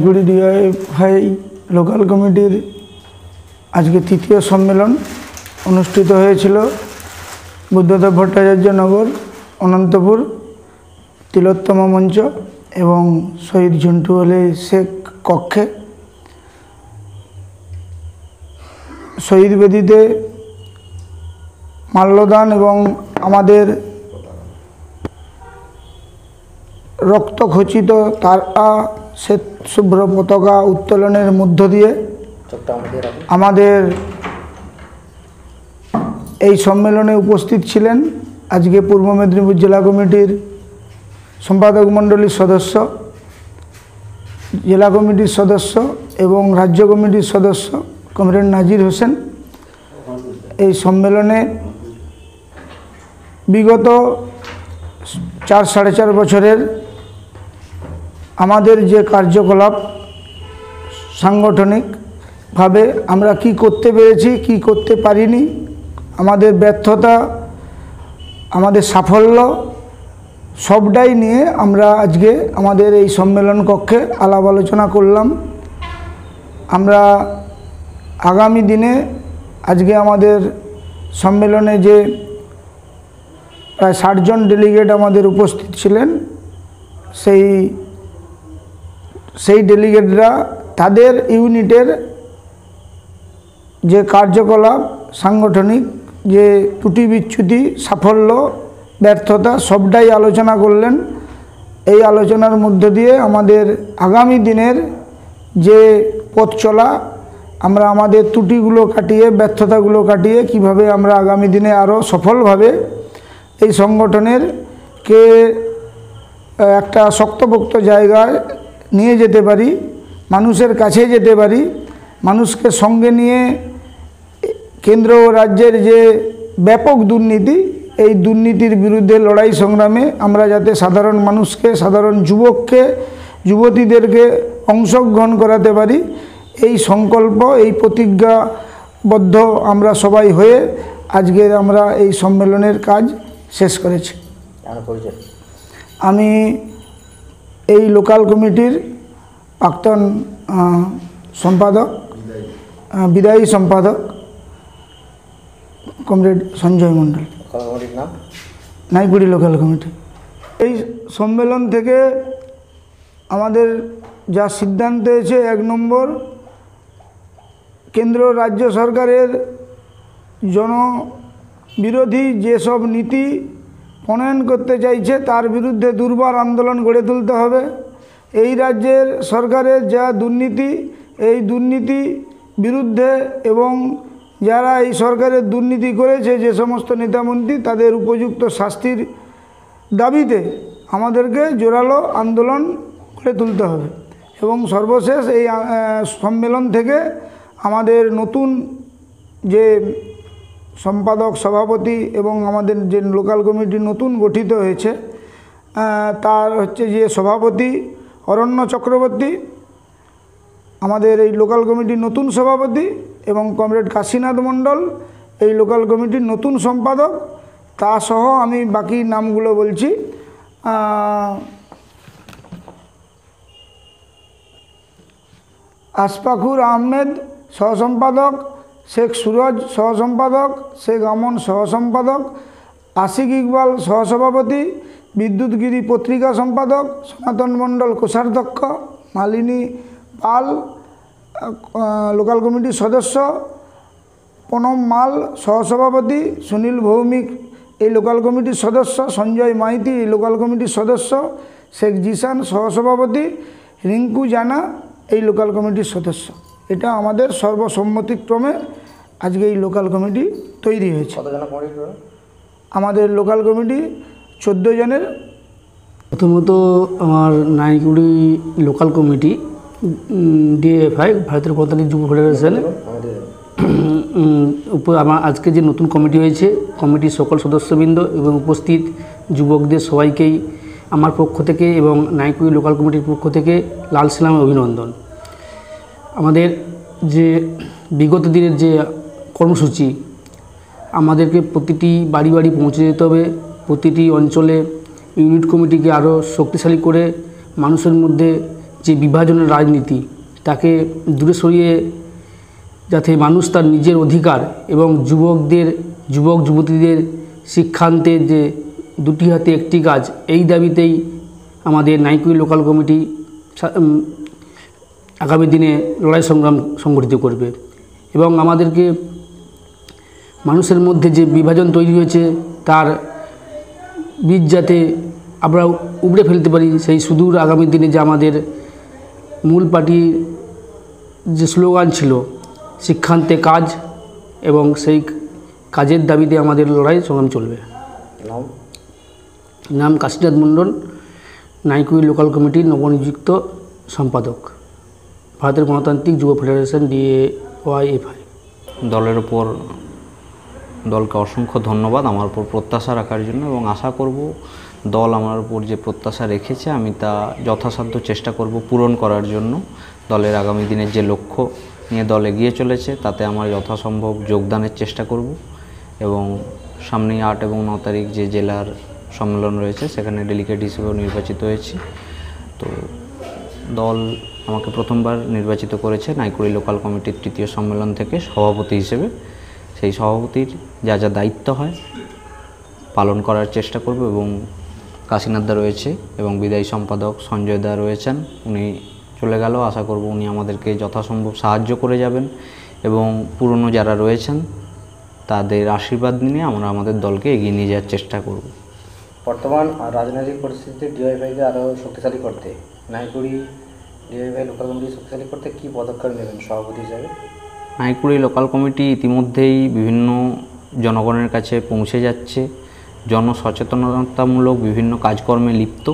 গুড়ি DYFI local কমিটির আজকে তৃতীয় সম্মেলন অনুষ্ঠিত হয়েছিল বুদ্ধদেব ভট্টাচার্য নগর, অনন্তপুর, তিলোত্তমা মঞ্চ এবং শহীদ ঝন্টু আলী শেখ কক্ষে। শহীদ বেদিতে মাল্যদান এবং আমাদের রক্তখচিত তারা শ্বেত শুভ্র পতাকা উত্তোলনের মধ্য দিয়ে আমাদের এই সম্মেলনে উপস্থিত ছিলেন আজকে পূর্ব মেদিনীপুর জেলা কমিটির সম্পাদক মণ্ডলীর সদস্য, জেলা কমিটির সদস্য এবং রাজ্য কমিটির সদস্য কমরেড নাজির হোসেন। এই সম্মেলনে বিগত 4-4.5 বছরের আমাদের যে কার্যকলাপ সাংগঠনিকভাবে আমরা কি করতে পেরেছি, কি করতে পারিনি, আমাদের ব্যর্থতা, আমাদের সাফল্য সবটাই নিয়ে আমরা আজকে আমাদের এই সম্মেলন কক্ষে আলাপ আলোচনা করলাম। আমরা আগামী দিনে আজকে আমাদের সম্মেলনে যে প্রায় 60 জন ডেলিগেট আমাদের উপস্থিত ছিলেন, সেই ডেলিগেটরা তাদের ইউনিটের যে কার্যকলাপ, সাংগঠনিক যে ত্রুটি বিচ্যুতি, সাফল্য, ব্যর্থতা সবটাই আলোচনা করলেন। এই আলোচনার মধ্য দিয়ে আমাদের আগামী দিনের যে পথ চলা, আমরা আমাদের ত্রুটিগুলো কাটিয়ে, ব্যর্থতাগুলো কাটিয়ে কিভাবে আমরা আগামী দিনে আরও সফলভাবে এই সংগঠনের কে একটা শক্তপোক্ত জায়গায় নিয়ে যেতে পারি, মানুষের কাছে যেতে পারি, মানুষকে সঙ্গে নিয়ে কেন্দ্র ও রাজ্যের যে ব্যাপক দুর্নীতি, এই দুর্নীতির বিরুদ্ধে লড়াই সংগ্রামে আমরা যাতে সাধারণ মানুষকে, সাধারণ যুবককে, যুবতীদেরকে অংশগ্রহণ করাতে পারি, এই সংকল্প, এই প্রতিজ্ঞাবদ্ধ আমরা সবাই হয়ে আজকের আমরা এই সম্মেলনের কাজ শেষ করেছি। আমি এই লোকাল কমিটির প্রাক্তন সম্পাদক, বিদায়ী সম্পাদক কমরেড সঞ্জয় মণ্ডল, নাইগুড়ি লোকাল কমিটি। এই সম্মেলন থেকে আমাদের যা সিদ্ধান্ত হয়েছে, 1 নম্বর, কেন্দ্র রাজ্য সরকারের জনবিরোধী যেসব নীতি প্রণয়ন করতে চাইছে তার বিরুদ্ধে দুর্বার আন্দোলন গড়ে তুলতে হবে। এই রাজ্যের সরকারের যা দুর্নীতি, এই দুর্নীতি বিরুদ্ধে এবং যারা এই সরকারের দুর্নীতি করেছে, যে সমস্ত নেতামন্ত্রী, তাদের উপযুক্ত শাস্তির দাবিতে আমাদেরকে জোরালো আন্দোলন গড়ে তুলতে হবে। এবং সর্বশেষ এই সম্মেলন থেকে আমাদের নতুন যে সম্পাদক, সভাপতি এবং আমাদের যে লোকাল কমিটি নতুন গঠিত হয়েছে, তার হচ্ছে যে সভাপতি অরণ্য চক্রবর্তী, আমাদের এই লোকাল কমিটির নতুন সভাপতি, এবং কমরেড কাশীনাথ মণ্ডল এই লোকাল কমিটির নতুন সম্পাদক। তা সহ আমি বাকি নামগুলো বলছি। আশফাকুর আহমেদ সহসম্পাদক, শেখ সুরজ সহসম্পাদক, শেখ আমন সহসম্পাদক, আশিক ইকবাল সহসভাপতি, বিদ্যুৎগিরি পত্রিকা সম্পাদক, সনাতন মণ্ডল কোষাধ্যক্ষ, মালিনী পাল লোকাল কমিটির সদস্য, প্রণব মাল সহসভাপতি, সুনীল ভৌমিক এই লোকাল কমিটির সদস্য, সঞ্জয় মাইতি এই লোকাল কমিটির সদস্য, শেখ জিসান সহসভাপতি, রিঙ্কু জানা এই লোকাল কমিটির সদস্য। এটা আমাদের সর্বসম্মতিক্রমে আজকে এই লোকাল কমিটি তৈরি হয়েছে। আমাদের লোকাল কমিটি 14 জনের। প্রথমত আমার নাইগুড়ি লোকাল কমিটি ডিএফআই ভারতের গণতান্ত্রিক যুব ফেডারেশন আমার আজকে যে নতুন কমিটি হয়েছে, কমিটির সকল সদস্যবৃন্দ এবং উপস্থিত যুবকদের সবাইকেই আমার পক্ষ থেকে এবং নাইগুড়ি লোকাল কমিটির পক্ষ থেকে লাল সালাম অভিনন্দন। আমাদের যে বিগত দিনের যে কর্মসূচি, আমাদেরকে প্রতিটি বাড়ি বাড়ি পৌঁছে যেতে হবে, প্রতিটি অঞ্চলে ইউনিট কমিটিকে আরও শক্তিশালী করে মানুষের মধ্যে যে বিভাজনের রাজনীতি তাকে দূরে সরিয়ে যাতে মানুষ তার নিজের অধিকার এবং যুবক যুবতীদের শিক্ষান্তের যে দুটি হাতে একটি কাজ, এই দাবিতেই আমাদের নাইকুই লোকাল কমিটি আগামী দিনে লড়াই সংগ্রাম সংগঠিত করবে এবং আমাদেরকে মানুষের মধ্যে যে বিভাজন তৈরি হয়েছে তার বীজ যাতে আমরা উপড়ে ফেলতে পারি, সেই সুদূর আগামী দিনে যে আমাদের মূল পার্টির যে স্লোগান ছিল শিক্ষান্তে কাজ, এবং সেই কাজের দাবিতে আমাদের লড়াই সংগ্রাম চলবে। নাম কাশীনাথ মণ্ডল, নাইকুই লোকাল কমিটির নবনিযুক্ত সম্পাদক, ভারতের গণতান্ত্রিক যুব ফেডারেশন DAYFI। দলকে অসংখ্য ধন্যবাদ আমার উপর প্রত্যাশা রাখার জন্য, এবং আশা করব দল আমার উপর যে প্রত্যাশা রেখেছে আমি তা যথাসাধ্য চেষ্টা করব পূরণ করার জন্য। দলের আগামী দিনের যে লক্ষ্য নিয়ে দল এগিয়ে চলেছে তাতে আমার যথাসম্ভব যোগদানের চেষ্টা করব, এবং সামনেই 8 এবং 9 তারিখ যে জেলার সম্মেলন রয়েছে সেখানে ডেলিগেট হিসেবেও নির্বাচিত হয়েছি। তো দল আমাকে প্রথমবার নির্বাচিত করেছে নাইকুড়ি লোকাল কমিটির 3য় সম্মেলন থেকে সভাপতি হিসেবে। সেই সভাপতির যা যা দায়িত্ব হয় পালন করার চেষ্টা করব, এবং কাশীনাথ দা রয়েছে এবং বিদায়ী সম্পাদক সঞ্জয় দা রয়েছেন, উনি চলে গেল, আশা করব উনি আমাদেরকে যথাসম্ভব সাহায্য করে যাবেন, এবং পুরনো যারা রয়েছেন তাদের আশীর্বাদ নিয়ে আমরা আমাদের দলকে এগিয়ে নিয়ে যাওয়ার চেষ্টা করব। বর্তমান রাজনৈতিক পরিস্থিতিতে DYFI-কে আরও শক্তিশালী করতে, নাইকুড়ি DYFI লোকাল কমিটি শক্তিশালী করতে কী পদক্ষেপ নেবেন সভাপতি হিসাবে? নাইকুড়ি লোকাল কমিটি ইতিমধ্যেই বিভিন্ন জনগণের কাছে পৌঁছে যাচ্ছে, জনসচেতনতামূলক বিভিন্ন কাজকর্মে লিপ্ত,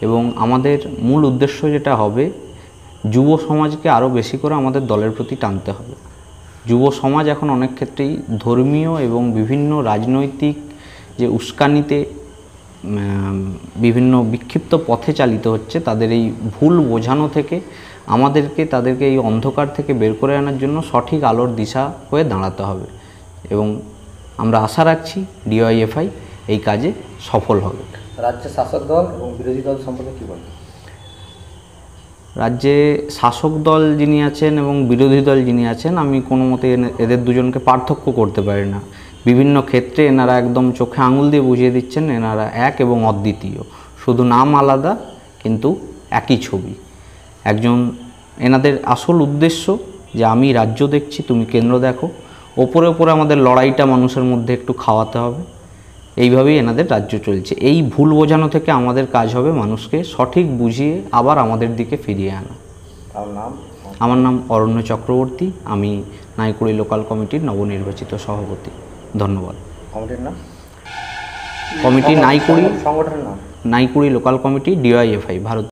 এবং আমাদের মূল উদ্দেশ্য যেটা হবে যুব সমাজকে আরও বেশি করে আমাদের দলের প্রতি টানতে হবে। যুব সমাজ এখন অনেক ক্ষেত্রেই ধর্মীয় এবং বিভিন্ন রাজনৈতিক যে উস্কানিতে বিভিন্ন বিক্ষিপ্ত পথে চালিত হচ্ছে, তাদের এই ভুল বোঝানো থেকে তাদেরকে এই অন্ধকার থেকে বের করে আনার জন্য সঠিক আলোর দিশা হয়ে দাঁড়াতে হবে, এবং আমরা আশা রাখছি DYFI এই কাজে সফল হবে। রাজ্যে শাসক দল এবং বিরোধী দল সম্পর্কে কী বলবেন? রাজ্যে শাসক দল যিনি আছেন এবং বিরোধী দল যিনি আছেন, আমি কোনো মতে এদের দুজনকে পার্থক্য করতে পারি না। বিভিন্ন ক্ষেত্রে এনারা একদম চোখে আঙুল দিয়ে বুঝিয়ে দিচ্ছেন এনারা এক এবং অদ্বিতীয়, শুধু নাম আলাদা কিন্তু একই ছবি। এনাদের আসল উদ্দেশ্য যে আমি রাজ্য দেখছি তুমি কেন্দ্র দেখো, ওপরে আমাদের লড়াইটা মানুষের মধ্যে একটু খাওয়াতে হবে, এইভাবেই এনাদের রাজ্য চলছে। এই ভুল বোঝানো থেকে আমাদের কাজ হবে মানুষকে সঠিক বুঝিয়ে আবার আমাদের দিকে ফিরিয়ে আনা। আমার নাম অরণ্য চক্রবর্তী, আমি নাইকুড়ি লোকাল কমিটির নবনির্বাচিত সভাপতি। ধন্যবাদ। কমিটির নাম? কমিটি সংগঠনের নাম নাইকুড়ি লোকাল কমিটি DYFI, ভারত।